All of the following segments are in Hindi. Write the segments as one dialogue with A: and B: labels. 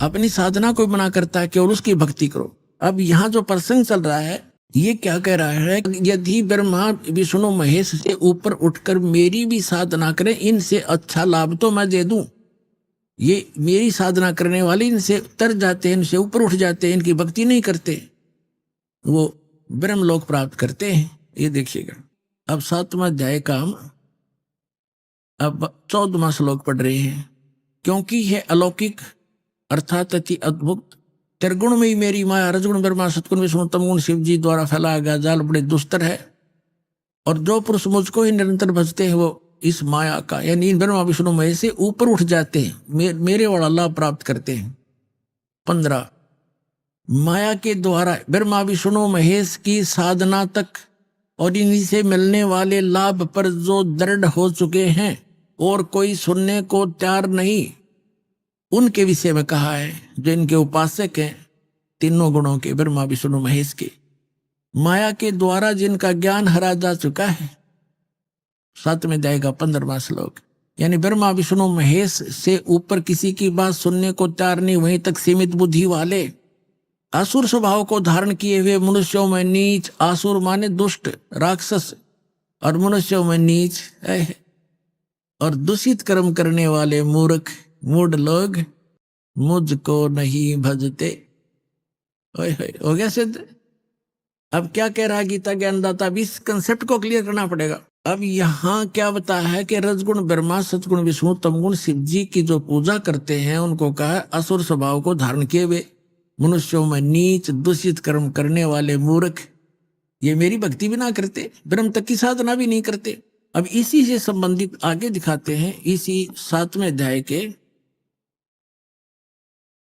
A: अपनी साधना को मना करता है, केवल उसकी भक्ति करो। अब यहाँ जो प्रसंग चल रहा है ये क्या कह रहा है, यदि ब्रह्मा विष्णु महेश से ऊपर उठकर मेरी भी साधना करें, इनसे अच्छा लाभ तो मैं दे दूं। ये मेरी साधना करने वाले इनसे तर जाते हैं, इनसे ऊपर उठ जाते हैं, इनकी भक्ति नहीं करते, वो ब्रह्मलोक प्राप्त करते हैं। ये देखिएगा। अब 7वां अध्याय का हम अब 14वां श्लोक पढ़ रहे हैं। क्योंकि है अलौकिक अर्थात अति अद्भुत, त्रिगुण में ही मेरी माया, रजगुण ब्रह्मा सतगुण विष्णु तमगुण शिव जी द्वारा फैलाया गया जाल बड़े दुस्तर है। और जो पुरुष मुझको ही निरंतर भजते हैं वो इस माया का यानी इन ब्रह्मा विष्णु महेश से ऊपर उठ जाते हैं, मेरे वाला लाभ प्राप्त करते हैं। 15 माया के द्वारा ब्रह्मा विष्णु महेश की साधना तक और इन्हीं से मिलने वाले लाभ पर जो दृढ़ हो चुके हैं और कोई सुनने को तैयार नहीं, उनके विषय में कहा है। जो इनके उपासक हैं तीनों गुणों के, ब्रह्मा विष्णु महेश के, माया के द्वारा जिनका ज्ञान हरा जा चुका है। 7वें अध्याय का 15वां श्लोक। यानी ब्रह्मा विष्णु महेश से ऊपर किसी की बात सुनने को तैयार नहीं, वहीं तक सीमित बुद्धि वाले असुर स्वभाव को धारण किए हुए मनुष्यों में नीच, आसुर माने दुष्ट राक्षस, और मनुष्यों में नीच और दूषित कर्म करने वाले मूर्ख मूढ़ लोग मुझको नहीं भजते। हो गया सिद्ध। अब क्या कह रहा है गीता ज्ञानदाता? अब इस कंसेप्ट को क्लियर करना पड़ेगा। अब यहाँ क्या बताया है कि रजगुण ब्रह्मा सतगुण विष्णु तमगुण शिव जी की जो पूजा करते हैं उनको कहा है असुर स्वभाव को धारण किए हुए मनुष्यों में नीच दूषित कर्म करने वाले मूर्ख, ये मेरी भक्ति भी ना करते, ब्रह्म तक की साधना भी नहीं करते। अब इसी से संबंधित आगे दिखाते हैं इसी 7वें अध्याय के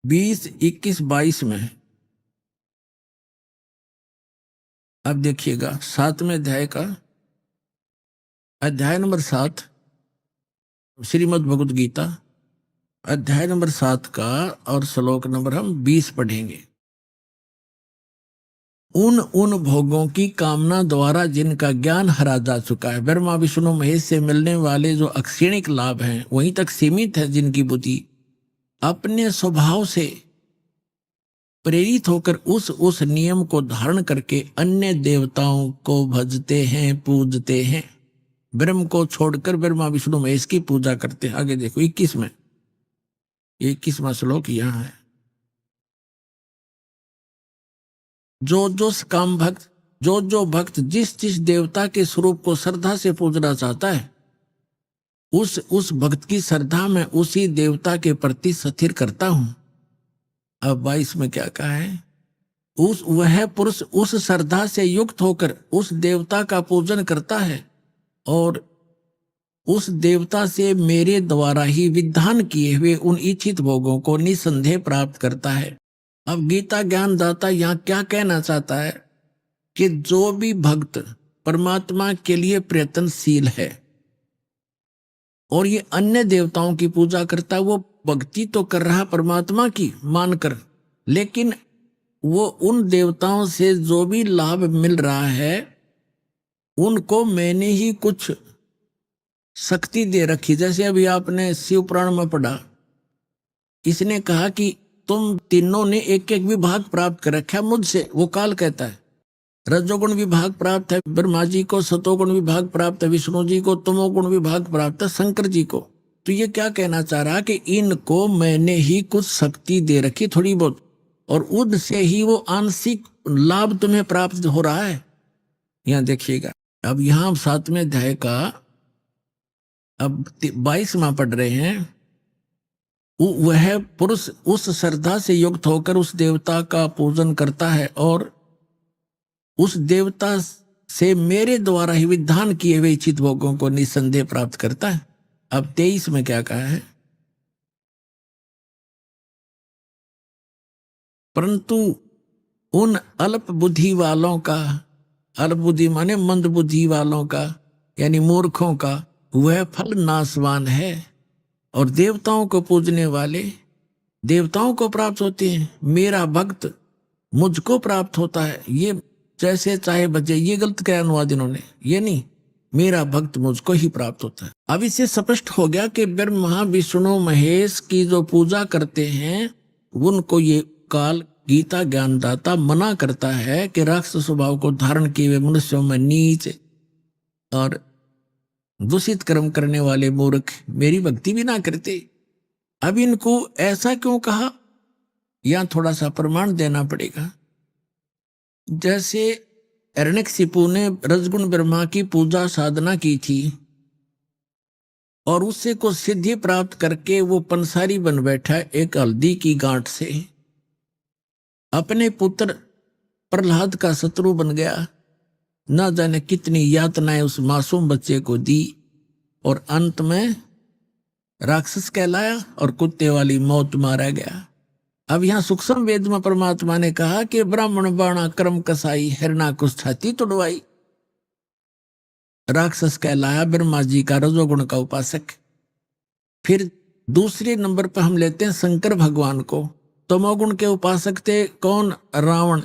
A: 20, 21, 22 में। अब देखिएगा 7वें अध्याय का अध्याय नंबर 7 श्रीमद् भगवद गीता अध्याय नंबर 7 का और श्लोक नंबर हम 20 पढ़ेंगे। उन भोगों की कामना द्वारा जिनका ज्ञान हरा जा चुका है, ब्रह्मा विष्णु महेश से मिलने वाले जो अक्षणिक लाभ हैं वहीं तक सीमित है, जिनकी बुद्धि अपने स्वभाव से प्रेरित होकर उस नियम को धारण करके अन्य देवताओं को भजते हैं, पूजते हैं, ब्रह्म को छोड़कर ब्रह्मा विष्णु महेश की पूजा करते हैं। आगे देखो 21 में, 21वां श्लोक यहाँ है। जो काम भक्त, जो भक्त जिस देवता के स्वरूप को श्रद्धा से पूजना चाहता है, उस भक्त की श्रद्धा में उसी देवता के प्रति स्थिर करता हूं। अब 22 में क्या कहा है? वह पुरुष उस श्रद्धा से युक्त होकर उस देवता का पूजन करता है और उस देवता से मेरे द्वारा ही विधान किए हुए उन इच्छित भोगों को निसंदेह प्राप्त करता है। अब गीता ज्ञानदाता यहाँ क्या कहना चाहता है कि जो भी भक्त परमात्मा के लिए प्रयत्नशील है और ये अन्य देवताओं की पूजा करता है, वो भक्ति तो कर रहा परमात्मा की मानकर, लेकिन वो उन देवताओं से जो भी लाभ मिल रहा है उनको मैंने ही कुछ शक्ति दे रखी। जैसे अभी आपने शिव पुराण में पढ़ा, इसने कहा कि तुम तीनों ने एक एक विभाग प्राप्त कर रखा मुझसे। वो काल कहता है रजोगुण विभाग प्राप्त है ब्रह्मा जी को, सतोगुण विभाग प्राप्त है विष्णु जी को, तमोगुण विभाग प्राप्त है शंकर जी को। तो ये क्या कहना चाह रहा कि इनको मैंने ही कुछ शक्ति दे रखी थोड़ी बहुत, और उनसे ही वो आंशिक लाभ तुम्हें प्राप्त हो रहा है। यहाँ देखिएगा। अब यहाँ 7वें अध्याय का अब 22वां पढ़ रहे हैं। वह पुरुष उस श्रद्धा से युक्त होकर उस देवता का पूजन करता है और उस देवता से मेरे द्वारा ही विधान किए हुए इच्छित भोगों को निसंदेह प्राप्त करता है। अब 23 में क्या कहा है? परंतु उन अल्प बुद्धि वालों का, अल्प बुद्धि माने मंद बुद्धि वालों का यानी मूर्खों का, वह फल नाशवान है और देवताओं को पूजने वाले देवताओं को प्राप्त होते हैं, मेरा भक्त मुझको प्राप्त होता है। ये जैसे चाहे बचे, ये गलत क्या अनुवाद इन्होंने, ये नहीं, मेरा भक्त मुझको ही प्राप्त होता है। अब इससे स्पष्ट हो गया कि ब्रह्मा विष्णु महेश की जो पूजा करते हैं उनको ये काल गीता ज्ञानदाता मना करता है कि राक्षस स्वभाव को धारण किए हुए मनुष्यों में नीच और दूषित कर्म करने वाले मूर्ख मेरी भक्ति भी ना करते। अब इनको ऐसा क्यों कहा, यहां थोड़ा सा प्रमाण देना पड़ेगा। जैसे हिरण्यकशिपु ने रजगुण ब्रह्मा की पूजा साधना की थी और उससे को सिद्धि प्राप्त करके वो पंसारी बन बैठा एक हल्दी की गांठ से, अपने पुत्र प्रहलाद का शत्रु बन गया। ना जाने कितनी यातनाएं उस मासूम बच्चे को दी और अंत में राक्षस कहलाया और कुत्ते वाली मौत मारा गया। अब यहां सूक्ष्म वेद में परमात्मा ने कहा कि ब्राह्मण बाणा कर्म कसाई हिरणा कुछ छाती तोड़वाई। राक्षस कहलाया ब्रह्मा जी का रजोगुण का उपासक। फिर दूसरे नंबर पर हम लेते हैं शंकर भगवान को। तमोगुण के उपासक थे कौन, रावण।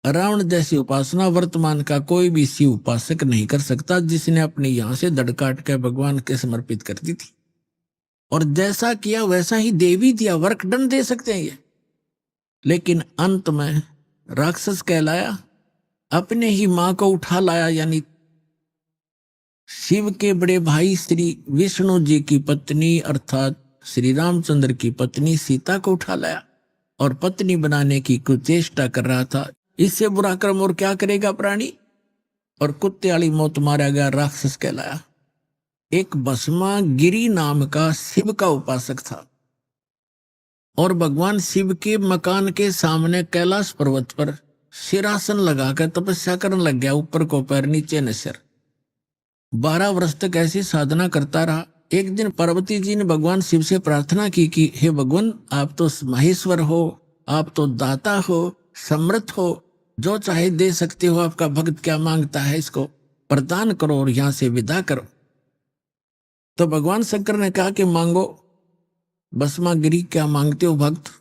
A: रावण जैसी उपासना वर्तमान का कोई भी शिव उपासक नहीं कर सकता, जिसने अपनी यहां से दड़ काट के भगवान के समर्पित कर दी थी और जैसा किया वैसा ही दे भी दिया, वर्क डन दे सकते हैं ये। लेकिन अंत में राक्षस कहलाया, अपने ही मां को उठा लाया, यानी शिव के बड़े भाई श्री विष्णु जी की पत्नी अर्थात श्री रामचंद्र की पत्नी सीता को उठा लाया और पत्नी बनाने की कुचेष्टा कर रहा था। इससे बुरा कर्म और क्या करेगा प्राणी, और कुत्ते वाली मौत मारा गया, राक्षस कहलाया। एक भस्मा गिरी नाम का शिव का उपासक था और भगवान शिव के मकान के सामने कैलाश पर्वत पर सिरासन लगाकर तपस्या करने लग गया, ऊपर को पैर नीचे न सिर। 12 वर्ष तक ऐसी साधना करता रहा। एक दिन पार्वती जी ने भगवान शिव से प्रार्थना की कि हे भगवान, आप तो महेश्वर हो, आप तो दाता हो, समर्थ हो, जो चाहे दे सकते हो, आपका भक्त क्या मांगता है इसको प्रदान करो और यहां से विदा करो। तो भगवान शंकर ने कहा कि मांगो। भस्मागिरी, क्या मांगते हो भक्त?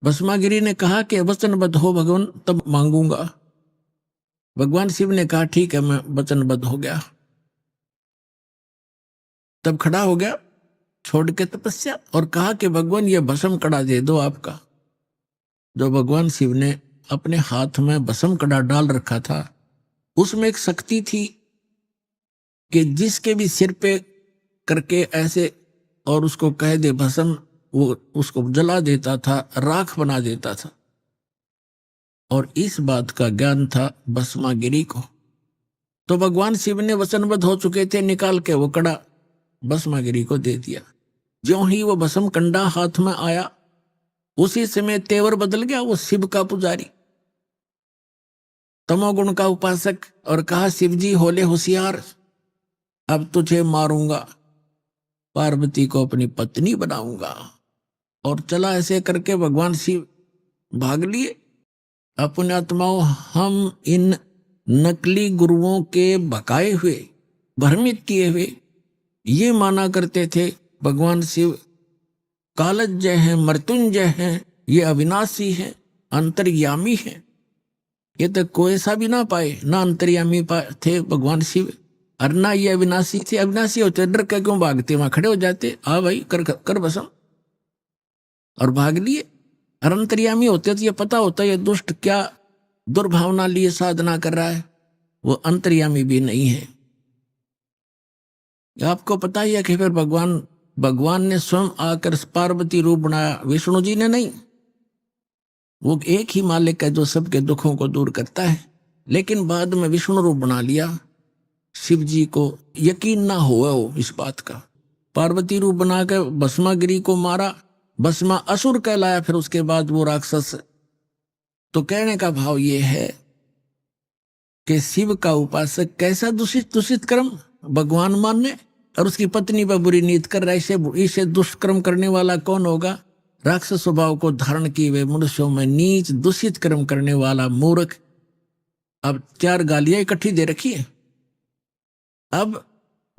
A: भस्मागिरी ने कहा कि वचनबद्ध हो भगवान, तब मांगूंगा। भगवान शिव ने कहा ठीक है, मैं वचनबद्ध हो गया। तब खड़ा हो गया छोड़ के तपस्या और कहा कि भगवान ये भस्म कड़ा दे दो आपका। जो भगवान शिव ने अपने हाथ में भस्म कड़ा डाल रखा था, उसमें एक शक्ति थी कि जिसके भी सिर पे करके ऐसे और उसको कह दे भस्म, वो उसको जला देता था, राख बना देता था। और इस बात का ज्ञान था भस्मागिरी को। तो भगवान शिव ने वचनबद्ध हो चुके थे, निकाल के वो कड़ा भस्मागिरी को दे दिया। ज्यों ही वो भस्म कंडा हाथ में आया, उसी समय तेवर बदल गया। वो शिव का पुजारी, तमोगुण का उपासक, और कहा शिव जी होले होशियार, अब तुझे मारूंगा, पार्वती को अपनी पत्नी बनाऊंगा। और चला ऐसे करके भगवान शिव भाग लिए। अपने आत्माओं, हम इन नकली गुरुओं के भकाए हुए, भ्रमित किए हुए ये माना करते थे भगवान शिव कालज्जय हैं, मृत्युंजय हैं, ये अविनाशी हैं, अंतर्यामी हैं। ये तो कोई ऐसा भी ना पाए, ना अंतर्यामी थे भगवान शिव और ना ये अविनाशी थे। अविनाशी होते डर के क्यों भागते, वहां खड़े हो जाते, आ भाई कर भस्म, और भाग लिए। और अंतर्यामी होते तो ये पता होता ये दुष्ट क्या दुर्भावना लिए साधना कर रहा है। वो अंतर्यामी भी नहीं है। आपको पता ही है कि फिर भगवान ने स्वयं आकर पार्वती रूप बनाया, विष्णु जी ने नहीं। वो एक ही मालिक है जो सबके दुखों को दूर करता है, लेकिन बाद में विष्णु रूप बना लिया। शिव जी को यकीन ना हुआ वो इस बात का, पार्वती रूप बनाकर भस्मागिरी को मारा। भस्मा असुर कहलाया। फिर उसके बाद वो राक्षस। तो कहने का भाव ये है कि शिव का उपासक कैसा दूषित कर्म भगवान मानने और उसकी पत्नी पर बुरी नीत कर रहा है, इसे दुष्कर्म करने वाला कौन होगा? राक्षस स्वभाव को धारण किए हुए मनुष्यों में नीच दूषित कर्म करने वाला मूर्ख। अब 4 गालियां इकट्ठी दे रखी है। अब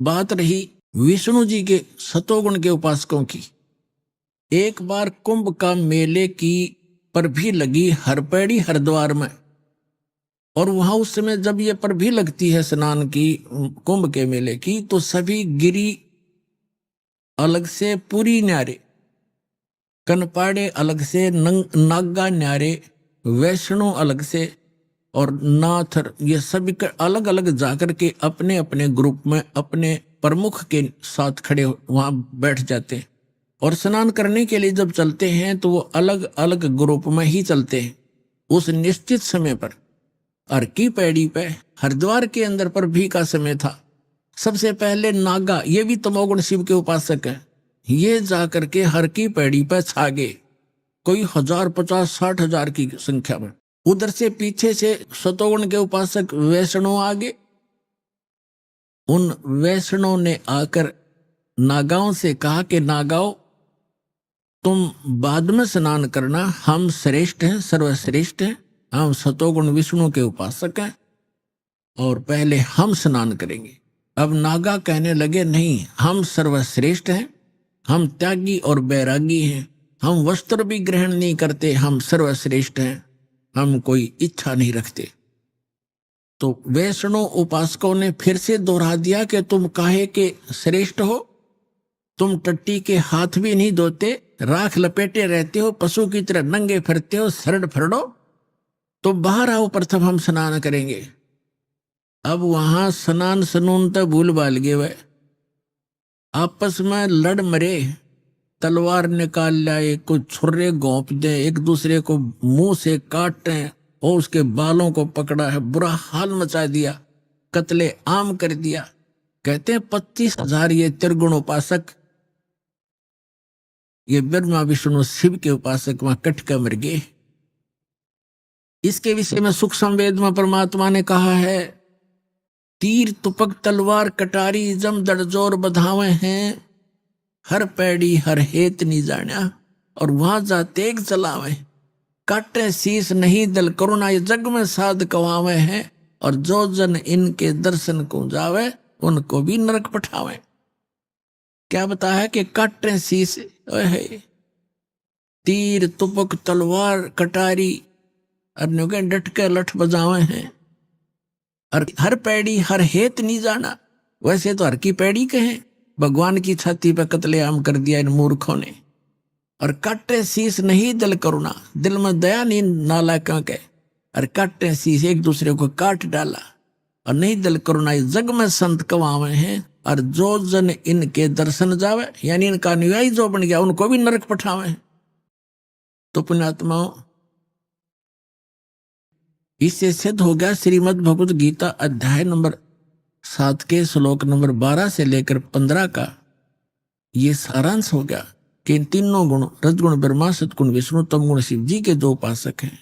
A: बात रही विष्णु जी के सतोगुण के उपासकों की। एक बार कुंभ का मेले की पर भी लगी हरपेड़ी हरिद्वार में, और वहां उस समय जब ये पर भी लगती है स्नान की, कुंभ के मेले की, तो सभी गिरी अलग से पूरी न्यारे कनपाड़े अलग से, नागा न्यारे, वैष्णो अलग से, और नाथर, ये सभी अलग अलग जाकर के अपने अपने ग्रुप में अपने प्रमुख के साथ खड़े वहां बैठ जाते हैं। और स्नान करने के लिए जब चलते हैं तो वो अलग अलग ग्रुप में ही चलते हैं उस निश्चित समय पर। हर की पैड़ी पे हरिद्वार के अंदर पर भी का समय था। सबसे पहले नागा, ये भी तमोगुण शिव के उपासक है, ये जाकर के हर की पैड़ी पे छा गए, कोई 1000, 50, 60,000 की संख्या में। उधर से पीछे से सतोगुण के उपासक वैष्णव आ गए। उन वैष्णव ने आकर नागाओं से कहा कि नागाओं, तुम बाद में स्नान करना, हम श्रेष्ठ हैं, सर्वश्रेष्ठ हैं, हम सतोगुण विष्णु के उपासक हैं और पहले हम स्नान करेंगे। अब नागा कहने लगे, नहीं, हम सर्वश्रेष्ठ हैं, हम त्यागी और बैरागी हैं, हम वस्त्र भी ग्रहण नहीं करते, हम सर्वश्रेष्ठ हैं, हम कोई इच्छा नहीं रखते। तो वैष्णव उपासकों ने फिर से दोहरा दिया कि तुम काहे के श्रेष्ठ हो, तुम टट्टी के हाथ भी नहीं धोते, राख लपेटे रहते हो, पशु की तरह नंगे फिरते हो, सरड़ फरड़ो, तो बाहर आओ, प्रथम हम स्नान करेंगे। अब वहां स्नान सनून तो भूल भाल गए, वह आपस में लड़ मरे, तलवार निकाल लाए, कोई छुर्रे घोंप दे, एक दूसरे को मुंह से काटे और उसके बालों को पकड़ा है, बुरा हाल मचा दिया, कत्ले आम कर दिया। कहते हैं 25,000 ये त्रिगुण उपासक, ये ब्रह्मा विष्णु शिव के उपासक वहां कट कर मर गए। इसके विषय में सुख संवेद में परमात्मा ने कहा है, तीर तुपक तलवार कटारी जम दड़जोर बधावे हैं, हर पैड़ी हर हेत नहीं जाना, और वहां जा तेग चलावे, काटे शीस नहीं दल करुणा, ये जग में साध कवावे हैं, और जो जन इनके दर्शन को जावे उनको भी नरक पठावे। क्या बताया कि काटे शीस, तीर तुपक तलवार कटारी, अन्यों के डट के लठ बजावे हैं, और हर पैड़ी हर हेत नहीं जाना। वैसे तो हर की पैड़ी कहें, भगवान की छाती पे कत्लेआम कर दिया इन मूर्खों ने। और काटे शीस नहीं दिल करुणा, दिल में दया नहीं नालायकों के, और काटे शीस एक दूसरे को काट डाला, और नहीं दिल करुणा, जग में संत कवावे हैं, और जो जन इनके दर्शन जावे, यानी इनका अनुयायी जो बन गया उनको भी नरक पठावे। तो पुण्यात्माओं, इससे सिद्ध हो गया श्रीमद् भगवत गीता अध्याय नंबर 7 के श्लोक नंबर 12 से लेकर 15 का ये सारांश हो गया कि इन तीनों गुण, रजगुण ब्रह्मा, सतगुण विष्णु, तमगुण शिव जी के जो उपासक हैं,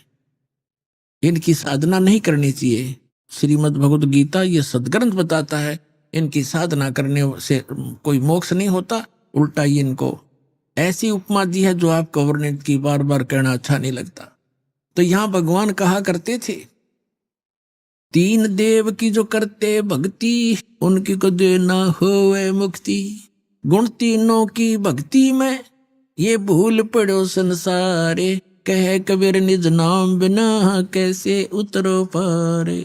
A: इनकी साधना नहीं करनी चाहिए। श्रीमद् भगवत गीता ये सदग्रंथ बताता है, इनकी साधना करने से कोई मोक्ष नहीं होता, उल्टा ये इनको ऐसी उपमा दी है जो आपको वर्णन की बार बार कहना अच्छा नहीं लगता। तो यहां भगवान कहा करते थे, तीन देव की जो करते भक्ति, उनकी को देना होवे मुक्ति, गुण तीनों की भक्ति में ये भूल पड़ो संसारे, कह कबीर निज नाम बिना कैसे उतरो पारे।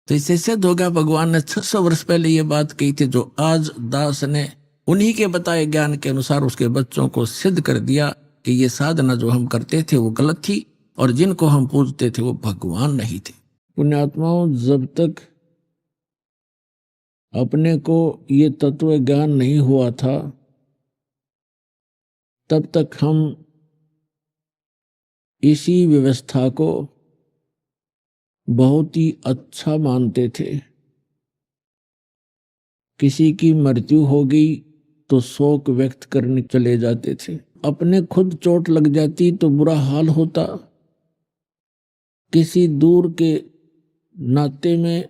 A: तो इससे सिद्ध होगा भगवान ने 600 वर्ष पहले ये बात कही थी, जो आज दास ने उन्हीं के बताए ज्ञान के अनुसार उसके बच्चों को सिद्ध कर दिया कि ये साधना जो हम करते थे वो गलत थी, और जिनको हम पूजते थे वो भगवान नहीं थे। पुण्यात्माओं, जब तक अपने को ये तत्व ज्ञान नहीं हुआ था, तब तक हम इसी व्यवस्था को बहुत ही अच्छा मानते थे। किसी की मृत्यु हो गई तो शोक व्यक्त करने चले जाते थे, अपने खुद चोट लग जाती तो बुरा हाल होता, किसी दूर के नाते में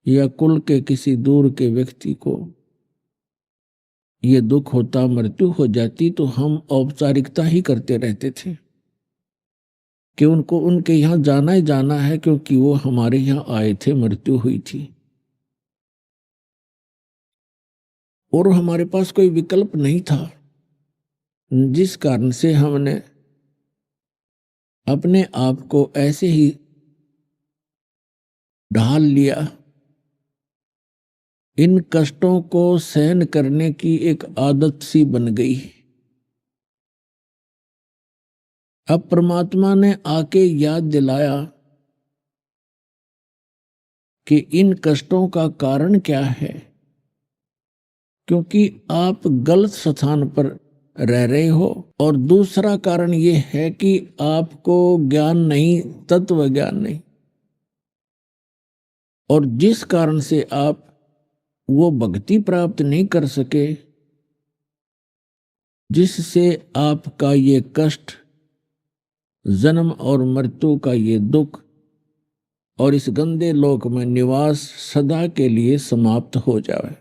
A: या कुल के किसी दूर के व्यक्ति को ये दुख होता, मृत्यु हो जाती, तो हम औपचारिकता ही करते रहते थे कि उनको उनके यहाँ जाना ही जाना है, क्योंकि वो हमारे यहाँ आए थे, मृत्यु हुई थी, और हमारे पास कोई विकल्प नहीं था, जिस कारण से हमने अपने आप को ऐसे ही ढाल लिया इन कष्टों को सहन करने की एक आदत सी बन गई। अब परमात्मा ने आके याद दिलाया कि इन कष्टों का कारण क्या है, क्योंकि आप गलत स्थान पर रह रहे हो, और दूसरा कारण ये है कि आपको ज्ञान नहीं, तत्व ज्ञान नहीं, और जिस कारण से आप वो भक्ति प्राप्त नहीं कर सके, जिससे आपका ये कष्ट, जन्म और मृत्यु का ये दुख और इस गंदे लोक में निवास सदा के लिए समाप्त हो जाए।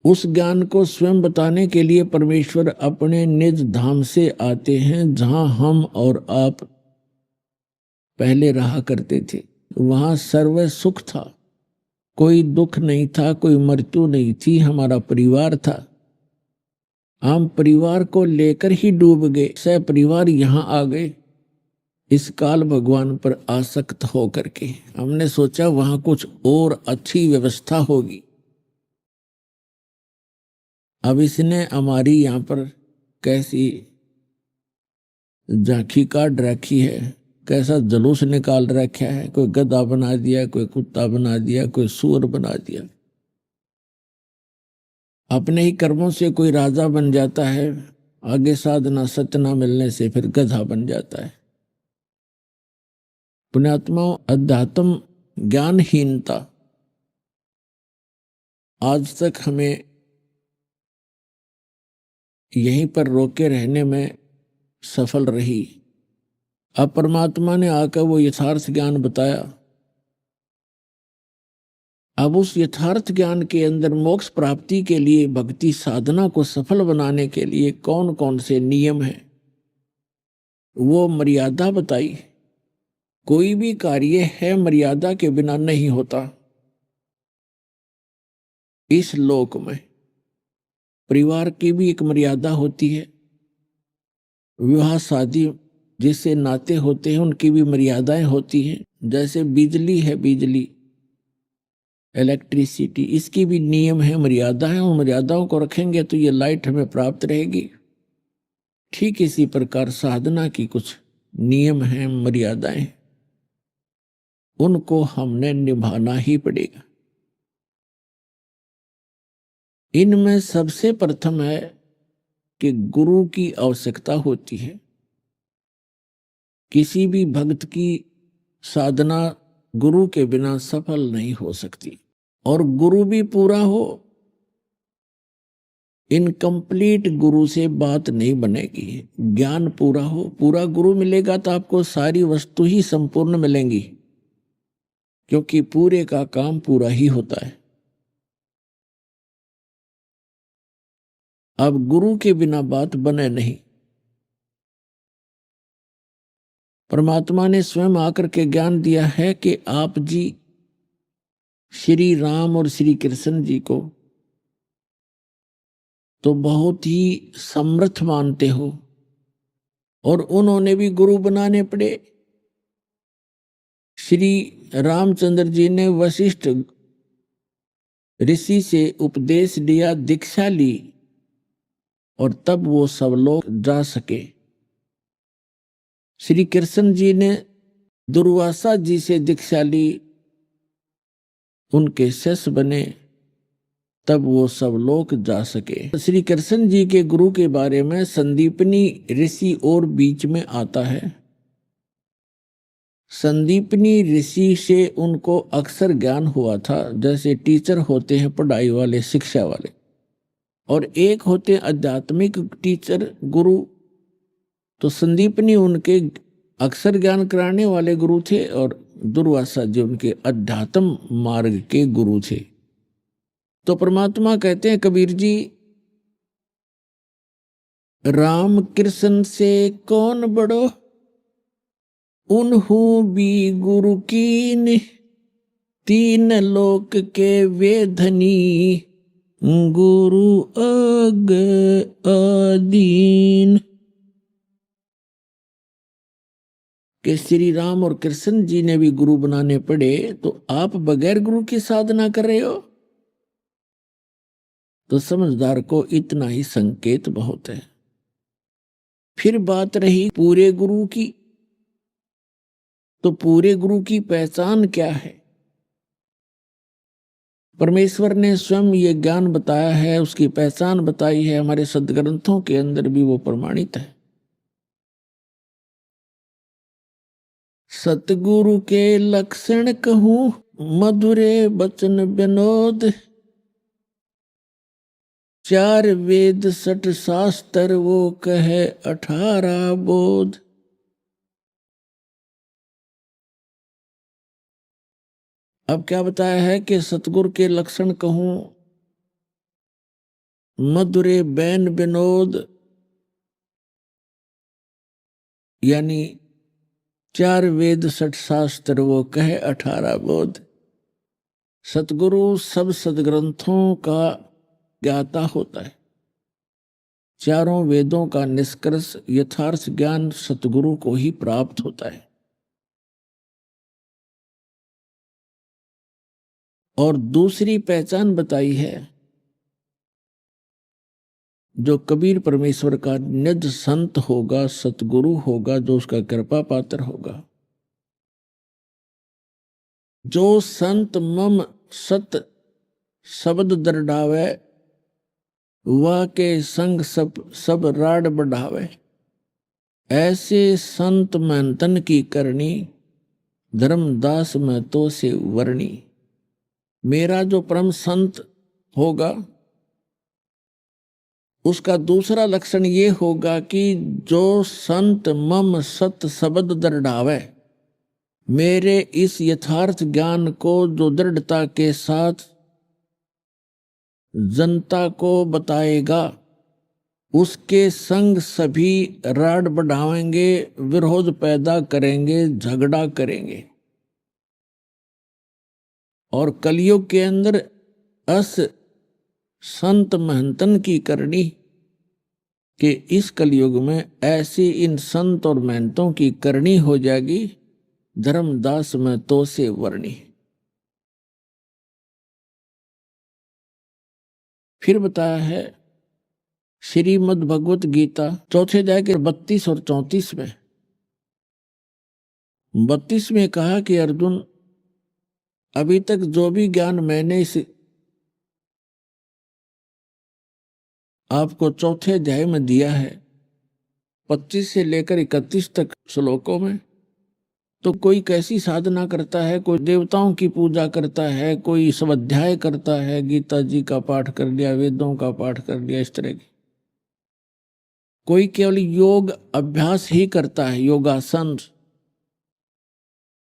A: उस ज्ञान को स्वयं बताने के लिए परमेश्वर अपने निज धाम से आते हैं, जहां हम और आप पहले रहा करते थे। वहां सर्व सुख था, कोई दुख नहीं था, कोई मृत्यु नहीं थी, हमारा परिवार था। हम परिवार को लेकर ही डूब गए, सह परिवार यहां आ गए इस काल भगवान पर आसक्त हो करके। हमने सोचा वहां कुछ और अच्छी व्यवस्था होगी। अब इसने हमारी यहां पर कैसी झांकी काट रखी है, कैसा जुलूस निकाल रखा है। कोई गधा बना दिया, कोई कुत्ता बना दिया, कोई सूअर बना दिया। अपने ही कर्मों से कोई राजा बन जाता है, आगे साधना सत्य न मिलने से फिर गधा बन जाता है। पुण्यात्माओं, अध्यात्म ज्ञानहीनता आज तक हमें यहीं पर रोके रहने में सफल रही। अब परमात्मा ने आकर वो यथार्थ ज्ञान बताया। अब उस यथार्थ ज्ञान के अंदर मोक्ष प्राप्ति के लिए, भक्ति साधना को सफल बनाने के लिए कौन कौन से नियम हैं, वो मर्यादा बताई। कोई भी कार्य है मर्यादा के बिना नहीं होता। इस लोक में परिवार की भी एक मर्यादा होती है, विवाह शादी जिससे नाते होते हैं उनकी भी मर्यादाएं होती हैं। जैसे बिजली है, बिजली इलेक्ट्रिसिटी, इसकी भी नियम है, मर्यादा है। उन मर्यादाओं को रखेंगे तो ये लाइट हमें प्राप्त रहेगी। ठीक इसी प्रकार साधना की कुछ नियम हैं, मर्यादाएं, उनको हमने निभाना ही पड़ेगा। इनमें सबसे प्रथम है कि गुरु की आवश्यकता होती है। किसी भी भक्त की साधना गुरु के बिना सफल नहीं हो सकती, और गुरु भी पूरा हो। इनकम्प्लीट गुरु से बात नहीं बनेगी। ज्ञान पूरा हो, पूरा गुरु मिलेगा तो आपको सारी वस्तु ही संपूर्ण मिलेंगी, क्योंकि पूरे का काम पूरा ही होता है। अब गुरु के बिना बात बने नहीं। परमात्मा ने स्वयं आकर के ज्ञान दिया है कि आप जी श्री राम और श्री कृष्ण जी को तो बहुत ही समर्थ मानते हो, और उन्होंने भी गुरु बनाने पड़े। श्री रामचंद्र जी ने वशिष्ठ ऋषि से उपदेश लिया, दीक्षा ली, और तब वो सब लोग जा सके। श्री कृष्ण जी ने दुर्वासा जी से दीक्षा ली, उनके शिष्य बने, तब वो सब लोग जा सके। श्री कृष्ण जी के गुरु के बारे में संदीपनी ऋषि और बीच में आता है। संदीपनी ऋषि से उनको अक्सर ज्ञान हुआ था, जैसे टीचर होते हैं पढ़ाई वाले, शिक्षा वाले, और एक होते हैं आध्यात्मिक टीचर, गुरु। तो संदीपनी उनके अक्सर ज्ञान कराने वाले गुरु थे, और दुर्वासा जी उनके अध्यात्म मार्ग के गुरु थे। तो परमात्मा कहते हैं कबीर जी, राम कृष्ण से कौन बड़ो, उन्हू भी गुरु कीन, तीन लोक के वे धनी, गुरु अग अदीन। कि श्री राम और कृष्ण जी ने भी गुरु बनाने पड़े, तो आप बगैर गुरु की साधना कर रहे हो। तो समझदार को इतना ही संकेत बहुत है। फिर बात रही पूरे गुरु की, तो पूरे गुरु की पहचान क्या है? परमेश्वर ने स्वयं ये ज्ञान बताया है, उसकी पहचान बताई है, हमारे सदग्रंथों के अंदर भी वो प्रमाणित है। सतगुरु के लक्षण कहूं, मधुरे बचन विनोद, चार वेद सठ शास्त्र वो कहे 18 बोध। अब क्या बताया है कि सतगुरु के लक्षण कहूं, मधुरे बैन विनोद, यानी चार वेद सठ शास्त्र वो कहे 18 बोध। सतगुरु सब सदग्रंथों का ज्ञाता होता है। चारों वेदों का निष्कर्ष यथार्थ ज्ञान सतगुरु को ही प्राप्त होता है। और दूसरी पहचान बताई है, जो कबीर परमेश्वर का निज संत होगा, सतगुरु होगा, जो उसका कृपा पात्र होगा, जो संत मम सत शब्द दरडावे, वह के संग सब राड बढ़ावे। ऐसे संत महंतन की करनी, धर्मदास में तो से वर्णी। मेरा जो परम संत होगा, उसका दूसरा लक्षण ये होगा कि जो संत मम सत शब्द दृढ़ावे, मेरे इस यथार्थ ज्ञान को जो दृढ़ता के साथ जनता को बताएगा, उसके संग सभी राड बढ़ावेंगे, विरोध पैदा करेंगे, झगड़ा करेंगे। और कलयुग के अंदर अस संत महंतन की करनी, कि इस कलयुग में ऐसी इन संत और महंतों की करनी हो जाएगी, धर्मदास में तो से वर्णी। फिर बताया है श्रीमद् भगवत गीता चौथे अध्याय के 32 और 34 में। 32 में कहा कि अर्जुन, अभी तक जो भी ज्ञान मैंने इस आपको चौथे अध्याय में दिया है, 25 से लेकर 31 तक श्लोकों में, तो कोई कैसी साधना करता है, कोई देवताओं की पूजा करता है, कोई स्वाध्याय करता है, गीता जी का पाठ कर लिया, वेदों का पाठ कर लिया, इस तरह की। कोई केवल योग अभ्यास ही करता है, योगासन।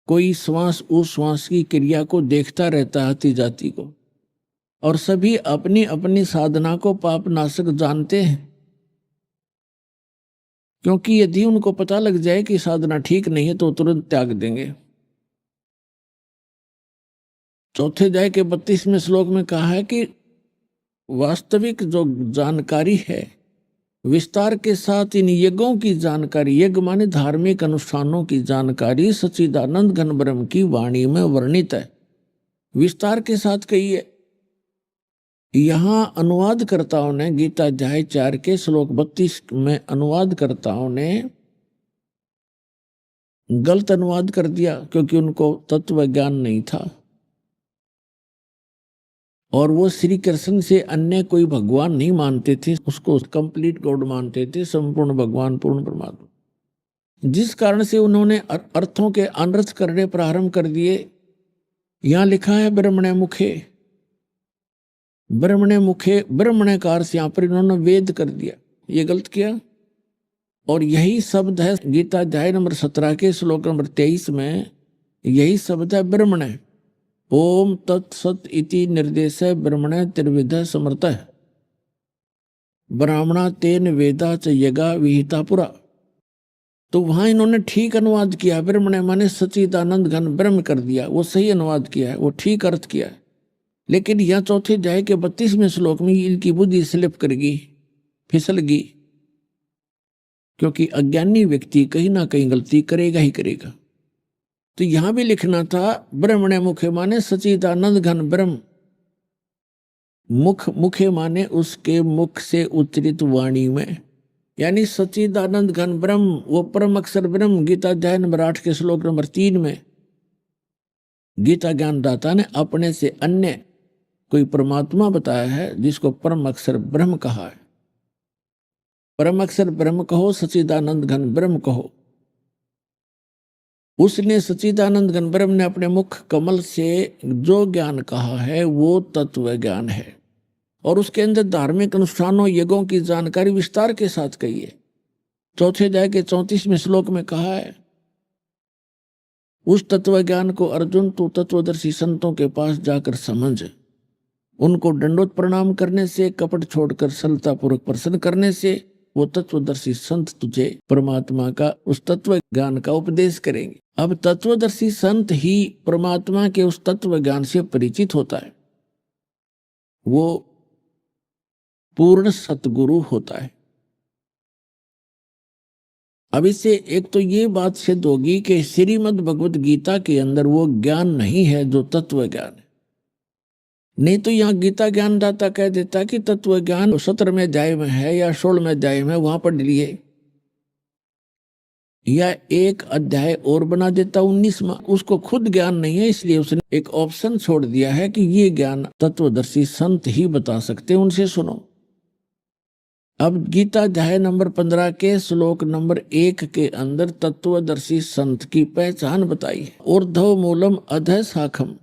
A: कोई श्वास उश्वास की क्रिया को देखता रहता है, आती जाती को। और सभी अपनी अपनी साधना को पाप नाशक जानते हैं, क्योंकि यदि उनको पता लग जाए कि साधना ठीक नहीं है तो तुरंत त्याग देंगे। चौथे अध्याय के 32वें श्लोक में कहा है कि वास्तविक जो जानकारी है, विस्तार के साथ इन यज्ञों की जानकारी, यज्ञ माने धार्मिक अनुष्ठानों की जानकारी सच्चिदानंद घन ब्रह्म की वाणी में वर्णित है, विस्तार के साथ कही है। यहां अनुवादकर्ताओं ने गीता अध्याय 4 के श्लोक 32 में अनुवादकर्ताओं ने गलत अनुवाद कर दिया, क्योंकि उनको तत्व ज्ञान नहीं था और वो श्री कृष्ण से अन्य कोई भगवान नहीं मानते थे, उसको कंप्लीट गॉड मानते थे, संपूर्ण भगवान, पूर्ण परमात्मा। जिस कारण से उन्होंने अर्थों के अनर्थ करने प्रारंभ कर दिए। यहां लिखा है ब्रह्मणे मुखे, ब्रह्मणे मुखे, ब्रह्मणे कार से यहां पर इन्होंने वेद कर दिया, ये गलत किया। और यही शब्द है गीता अध्याय नंबर 17 के श्लोक नंबर 23 में, यही शब्द है ब्रह्मणे। ओम तत्सत इति निर्देश ब्रह्मणे त्रिविध समर्थ, ब्राह्मणा तेन वेदा च यगा विहिता पुरा। तो वहां इन्होंने ठीक अनुवाद किया, ब्रह्मणे माने सच्चिदानंद घन ब्रह्म कर दिया, वो सही अनुवाद किया है, वो ठीक अर्थ किया है। लेकिन यह चौथे अध्याय के 32वें श्लोक में इनकी बुद्धि स्लिप कर गई, फिसल गई। क्योंकि अज्ञानी व्यक्ति कहीं ना कहीं गलती करेगा ही करेगा। तो यहां भी लिखना था ब्रह्मणे मुखे माने सच्चिदानंद घन ब्रह्म। मुखे माने उसके मुख से उच्चरित वाणी में, यानी सच्चिदानंद घन ब्रह्म, वो परम अक्षर ब्रह्म। गीता अध्याय नंबर 8 के श्लोक नंबर 3 में गीता ज्ञानदाता ने अपने से अन्य कोई परमात्मा बताया है जिसको परम अक्षर ब्रह्म कहा है। परम अक्षर ब्रह्म कहो, सच्चिदानंद घन ब्रह्म कहो। उसने सच्चिदानंद घन ब्रह्म ने अपने मुख कमल से जो ज्ञान कहा है वो तत्व ज्ञान है, और उसके अंदर धार्मिक अनुष्ठानों यज्ञों की जानकारी विस्तार के साथ कही है। चौथे अध्याय के 34वें श्लोक में कहा है, उस तत्व ज्ञान को अर्जुन तू तत्वदर्शी संतों के पास जाकर समझ। उनको दंडोत प्रणाम करने से, कपट छोड़कर सरलता पूर्वक प्रसन्न करने से वो तत्वदर्शी संत तुझे परमात्मा का, उस तत्व ज्ञान का उपदेश करेंगे। अब तत्वदर्शी संत ही परमात्मा के उस तत्व ज्ञान से परिचित होता है, वो पूर्ण सतगुरु होता है। अब इससे एक तो ये बात सिद्ध होगी कि श्रीमद् भगवत गीता के अंदर वो ज्ञान नहीं है जो तत्व ज्ञान है। नहीं तो यहाँ गीता ज्ञानदाता कह देता कि तत्व ज्ञान 17वें अध्याय में है या 16वें अध्याय में, वहां पढ़ लिए, या एक अध्याय और बना देता 19वां। उसको खुद ज्ञान नहीं है, इसलिए उसने एक ऑप्शन छोड़ दिया है कि ये ज्ञान तत्वदर्शी संत ही बता सकते, उनसे सुनो। अब गीता अध्याय नंबर 15 के श्लोक नंबर 1 के अंदर तत्वदर्शी संत की पहचान बताई है। ऊर्ध्व मूलम अधः शाखम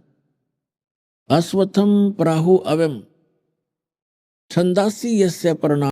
A: अश्वत्थम प्राहु अवम छंदासी यस्य परिणाम